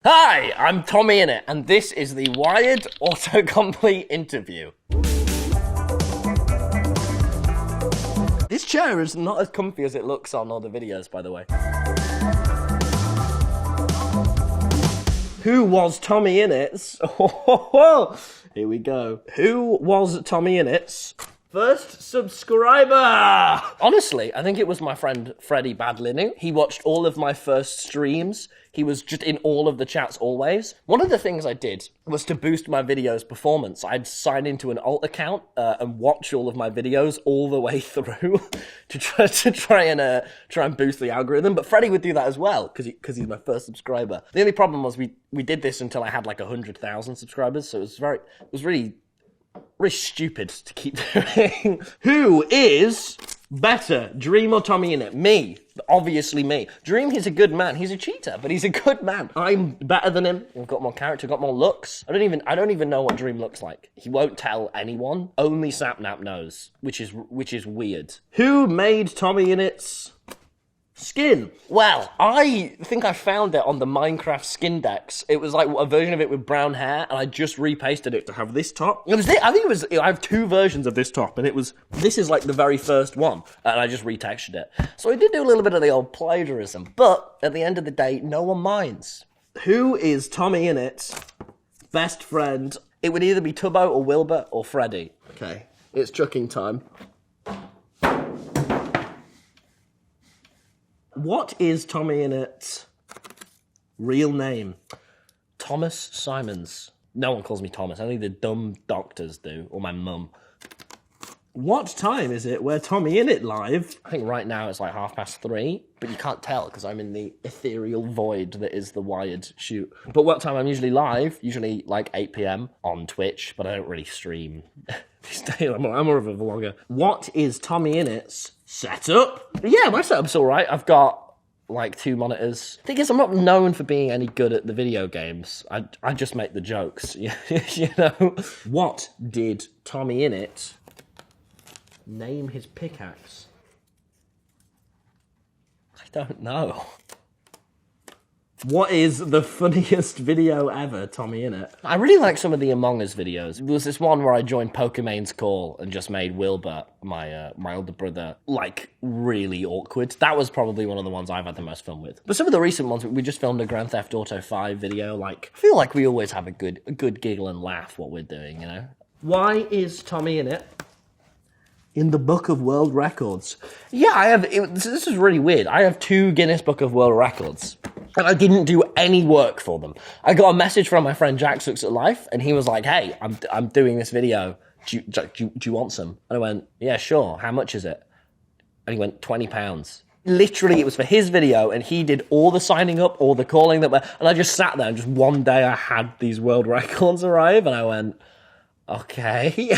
Hi, I'm TommyInnit, and this is the Wired Autocomplete interview. This chair is not as comfy as it looks on all the videos, by the way. Who was TommyInnit's? Here we go. Who was TommyInnit's first subscriber? Honestly, I think it was my friend Freddie Badlinu. He watched all of my first streams. He was just in all of the chats always. One of the things I did was to boost my videos' performance. I'd sign into an alt account and watch all of my videos all the way through to try and boost the algorithm. But Freddie would do that as well because he's my first subscriber. The only problem was we did this until I had like 100,000 subscribers, so it was really stupid to keep doing. Who is better, Dream or TommyInnit? Me. Obviously me. Dream, he's a good man. He's a cheater, but he's a good man. I'm better than him. I've got more character, got more looks. I don't even know what Dream looks like. He won't tell anyone. Only Sapnap knows, which is weird. Who made TommyInnit's skin? Well, I think I found it on the Minecraft skin decks. It was like a version of it with brown hair, and I just repasted it to have this top. I have two versions of this top, and this is like the very first one, and I just retextured it. So I did do a little bit of the old plagiarism, but at the end of the day, no one minds. Who is TommyInnit's best friend? It would either be Tubbo or Wilbur or Freddy. Okay, it's chucking time. What is TommyInnit's real name? Thomas Simons. No one calls me Thomas. Only the dumb doctors do, or my mum. What time is it where TommyInnit live? I think right now it's like 3:30, but you can't tell because I'm in the ethereal void that is the Wired shoot. But what time I'm usually live? Usually like 8 p.m. on Twitch, but I don't really stream these days. I'm more of a vlogger. What is TommyInnit's setup? Yeah, my setup's all right. I've got like 2 monitors. Thing is, I'm not known for being any good at the video games. I just make the jokes, you know? What did TommyInnit name his pickaxe? I don't know. What is the funniest video ever, TommyInnit? I really like some of the Among Us videos. There was this one where I joined Pokemon's call and just made Wilbur, my older brother, like really awkward. That was probably one of the ones I've had the most fun with. But some of the recent ones, we just filmed a Grand Theft Auto 5 video. Like, I feel like we always have a good giggle and laugh what we're doing, you know? Why is TommyInnit in the Book of World Records? Yeah, I have. This is really weird. I have 2 Guinness Book of World Records, and I didn't do any work for them. I got a message from my friend Jack Sucks at Life, and he was like, "Hey, I'm doing this video. Do you want some?" And I went, "Yeah, sure. How much is it?" And he went, £20. Literally, it was for his video, and he did all the signing up, all the calling and I just sat there, and just one day I had these world records arrive, and I went, okay.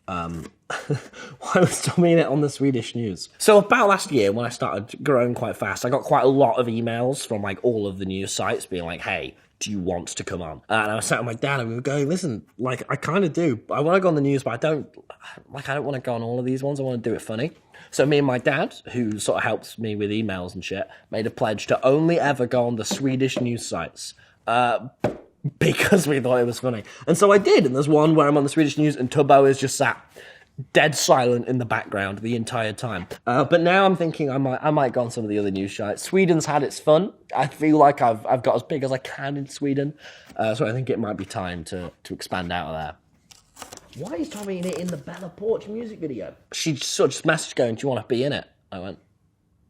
Why was TommyInnit on the Swedish news? So about last year, when I started growing quite fast, I got quite a lot of emails from like all of the news sites being like, hey, do you want to come on? And I was sat with my dad and we were going, listen, like I kind of do. I want to go on the news, but I don't want to go on all of these ones. I want to do it funny. So me and my dad, who sort of helps me with emails and shit, made a pledge to only ever go on the Swedish news sites. Because we thought it was funny. And so I did. And there's one where I'm on the Swedish news and Tubbo is just sat dead silent in the background the entire time. But now I'm thinking I might go on some of the other news sites. Sweden's had its fun. I feel like I've got as big as I can in Sweden. So I think it might be time to expand out of there. Why is TommyInnit in the Bella Porch music video? She sort of just messaged going, do you want to be in it? I went,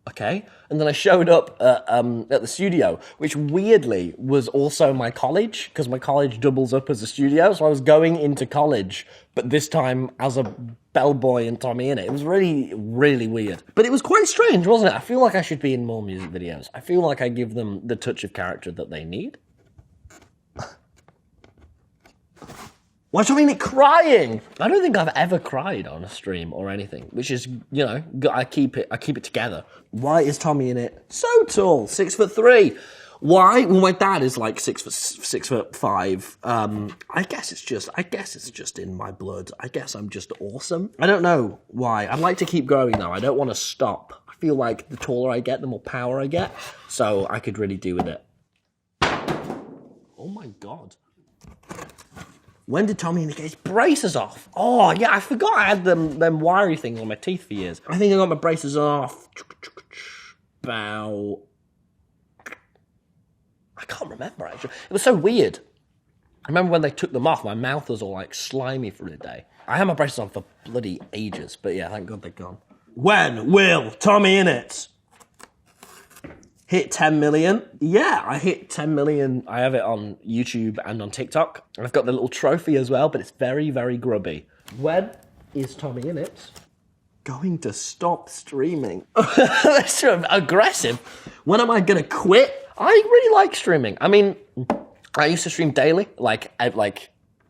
okay. And then I showed up at the studio, which weirdly was also my college, because my college doubles up as a studio. So I was going into college, but this time as a bellboy and TommyInnit. It was really, really weird. But it was quite strange, wasn't it? I feel like I should be in more music videos. I feel like I give them the touch of character that they need. Why is TommyInnit crying? I don't think I've ever cried on a stream or anything, which is, you know, I keep it together. Why is TommyInnit so tall? 6'3". Why? Well, my dad is like 6'5". I guess it's just in my blood. I guess I'm just awesome. I don't know why. I'd like to keep growing though. I don't want to stop. I feel like the taller I get, the more power I get. So I could really do with it. Oh my God. When did TommyInnit get his braces off? Oh, yeah, I forgot I had them wiry things on my teeth for years. I think I got my braces off about... I can't remember, actually. It was so weird. I remember when they took them off, my mouth was all, like, slimy for a day. I had my braces on for bloody ages, but yeah, thank God they're gone. When will TommyInnit hit 10 million? Yeah, I hit 10 million. I have it on YouTube and on TikTok. I've got the little trophy as well, but it's very, very grubby. When is TommyInnit going to stop streaming? That's so aggressive. When am I going to quit? I really like streaming. I mean, I used to stream daily, like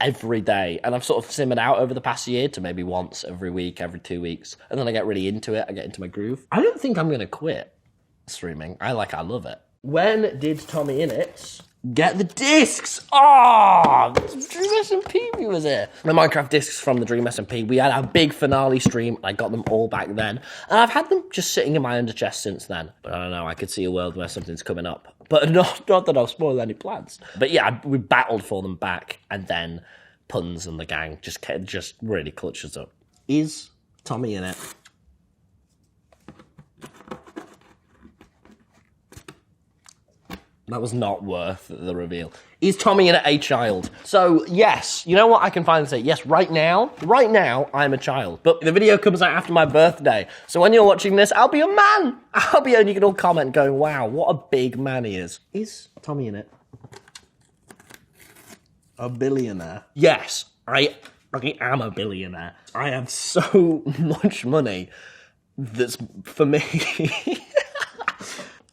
every day, and I've sort of simmered out over the past year to maybe once every week, every 2 weeks, and then I get really into it. I get into my groove. I don't think I'm going to quit streaming. I love it. When did TommyInnit get the discs? Oh, Dream SMP was here. The Minecraft discs from the Dream SMP. We had our big finale stream. I got them all back then, and I've had them just sitting in my under chest since then. But I don't know. I could see a world where something's coming up. But not that I'll spoil any plans. But yeah, we battled for them back, and then Puns and the gang just really clutched us up. Is TommyInnit That was not worth the reveal. Is TommyInnit a child? So, yes, you know what I can finally say? Yes, right now, I'm a child. But the video comes out after my birthday. So when you're watching this, I'll be a man. And you can all comment going, wow, what a big man he is. Is TommyInnit a billionaire? Yes, I am a billionaire. I have so much money that's for me.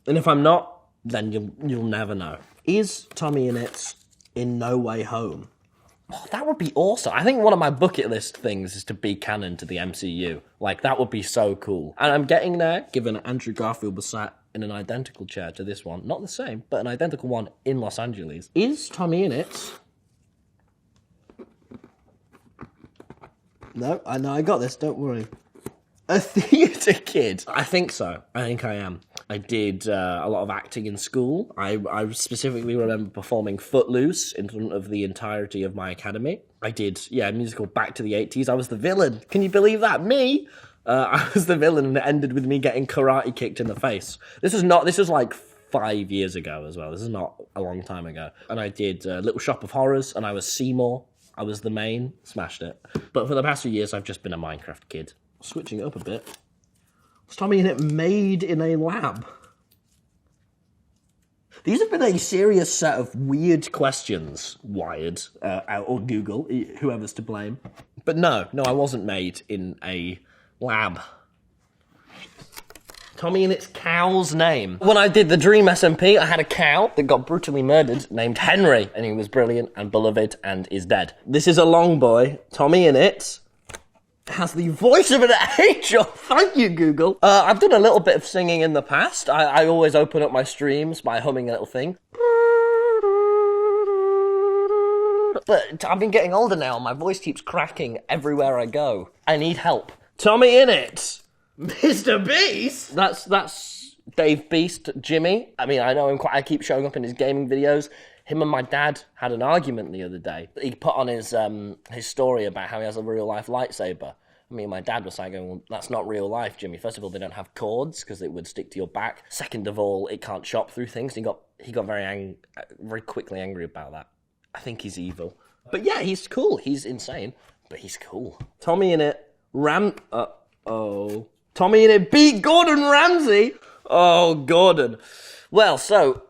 And if I'm not, then you'll never know. Is TommyInnit in no way home? Oh, that would be awesome. I think one of my bucket list things is to be canon to the MCU. Like, that would be so cool. And I'm getting there, given Andrew Garfield was sat in an identical chair to this one. Not the same, but an identical one in Los Angeles. Is TommyInnit... No, I got this, don't worry. A theatre kid? I think so. I think I am. I did a lot of acting in school. I specifically remember performing Footloose in front of the entirety of my academy. I did, a musical Back to the 80s. I was the villain. Can you believe that? Me? I was the villain, and it ended with me getting karate kicked in the face. This was like 5 years ago as well. This is not a long time ago. And I did Little Shop of Horrors, and I was Seymour. I was the main. Smashed it. But for the past few years, I've just been a Minecraft kid. Switching it up a bit. Was TommyInnit made in a lab? These have been a serious set of weird questions, Wired, or Google, whoever's to blame. But no, I wasn't made in a lab. TommyInnit's cow's name. When I did the Dream SMP, I had a cow that got brutally murdered named Henry, and he was brilliant and beloved and is dead. This is a long boy. TommyInnit has the voice of an angel. Thank you, Google. I've done a little bit of singing in the past. I always open up my streams by humming a little thing. But I've been getting older now, and my voice keeps cracking everywhere I go. I need help. TommyInnit. Mr. Beast? That's Dave Beast, Jimmy. I mean, I know him quite. I keep showing up in his gaming videos. Him and my dad had an argument the other day. He put on his story about how he has a real-life lightsaber. I mean, my dad was like, well, that's not real life, Jimmy. First of all, they don't have cords because it would stick to your back. Second of all, it can't chop through things. He got very quickly angry about that. I think he's evil. But yeah, he's cool. He's insane, but he's cool. TommyInnit TommyInnit beat Gordon Ramsay. Oh, Gordon. Well, so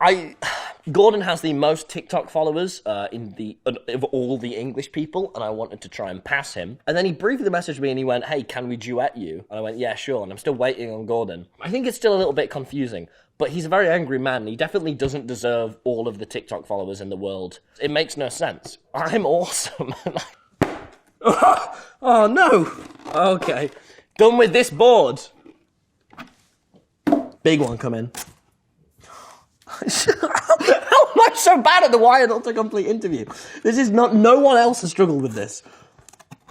Gordon has the most TikTok followers of all the English people, and I wanted to try and pass him. And then he briefly messaged me and he went, hey, can we duet you? And I went, yeah, sure. And I'm still waiting on Gordon. I think it's still a little bit confusing, but he's a very angry man. He definitely doesn't deserve all of the TikTok followers in the world. It makes no sense. I'm awesome. Oh, no. Okay. Done with this board. Big one coming. How am I so bad at the Wired Autocomplete interview? This is not, no one else has struggled with this.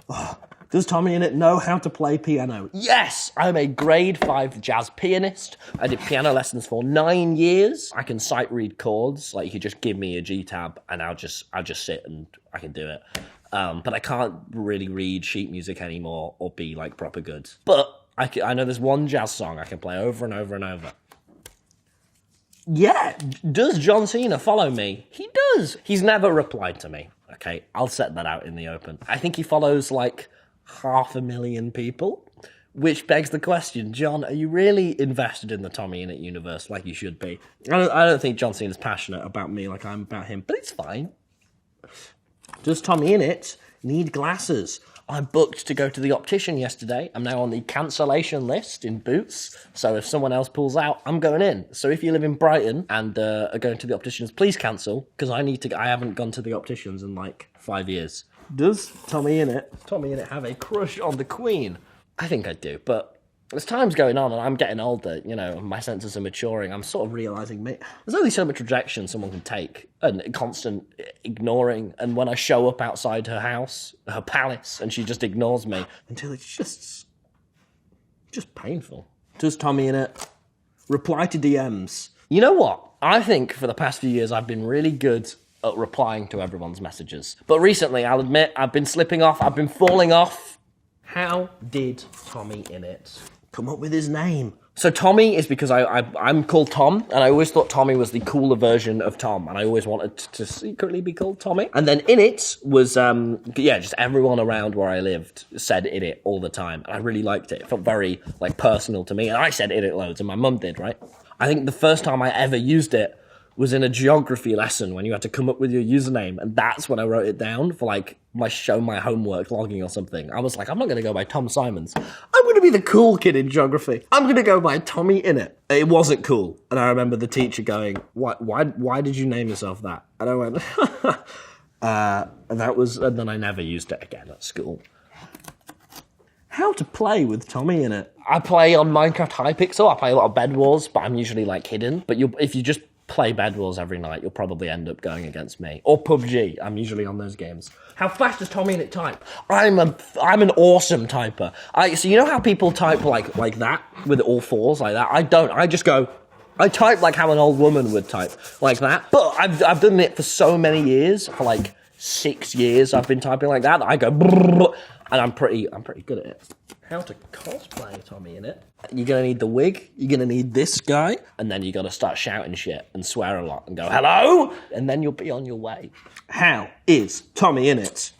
Oh, Does TommyInnit know how to play piano? Yes! I'm a grade 5 jazz pianist. I did piano lessons for 9 years. I can sight read chords. Like, you could just give me a G tab and I'll just sit and I can do it. But I can't really read sheet music anymore or be, like, proper good. But I know there's one jazz song I can play over and over and over. Yeah, does John Cena follow me? He does. He's never replied to me. Okay, I'll set that out in the open. I think he follows, like, 500,000 people, which begs the question, John, are you really invested in the TommyInnit universe like you should be? I don't think John Cena's passionate about me like I'm about him, but it's fine. Does TommyInnit need glasses? I booked to go to the optician yesterday. I'm now on the cancellation list in Boots, so if someone else pulls out, I'm going in. So if you live in Brighton and are going to the opticians, please cancel, because I haven't gone to the opticians in like 5 years. Does TommyInnit have a crush on the Queen? I think I do, but as time's going on and I'm getting older, you know, my senses are maturing, I'm sort of realising, mate, there's only so much rejection someone can take and constant ignoring, and when I show up outside her house, her palace, and she just ignores me, until it's just painful. Does TommyInnit reply to DMs? You know what? I think for the past few years I've been really good at replying to everyone's messages. But recently, I'll admit, I've been slipping off, I've been falling off. How did TommyInnit come up with his name? So Tommy is because I'm called Tom, and I always thought Tommy was the cooler version of Tom, and I always wanted to secretly be called Tommy. And then Innit was, just everyone around where I lived said Innit all the time, and I really liked it. It felt very, like, personal to me, and I said Innit loads, and my mum did, right? I think the first time I ever used it was in a geography lesson when you had to come up with your username, and that's when I wrote it down for, like, my homework logging or something. I was like, I'm not going to go by Tom Simons. I'm going to be the cool kid in geography. I'm going to go by TommyInnit. It wasn't cool. And I remember the teacher going, why did you name yourself that? And I went, and then I never used it again at school. How to play with TommyInnit? I play on Minecraft Hypixel. I play a lot of Bed Wars, but I'm usually, like, hidden. But if you just play Bed Wars every night, you'll probably end up going against me. Or PUBG, I'm usually on those games. How fast does TommyInnit type? I'm an awesome typer. So you know how people type like that, with all fours like that? I don't, I type like how an old woman would type, like that. But I've done it for so many years, for like 6 years I've been typing like that, I go brrr, and I'm pretty good at it. How to cosplay TommyInnit? You're gonna need the wig, you're gonna need this guy, and then you gotta start shouting shit and swear a lot and go, hello? And then you'll be on your way. How is TommyInnit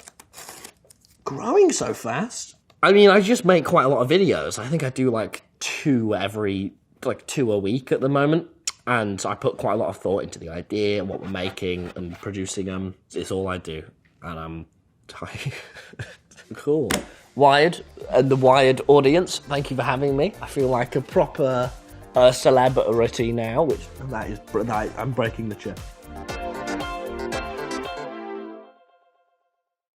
growing so fast? I mean, I just make quite a lot of videos. I think I do like two a week at the moment. And I put quite a lot of thought into the idea and what we're making and producing them. It's all I do. And I'm tired. Cool. Wired, and the Wired audience, thank you for having me. I feel like a proper celebrity now, which I'm breaking the chair.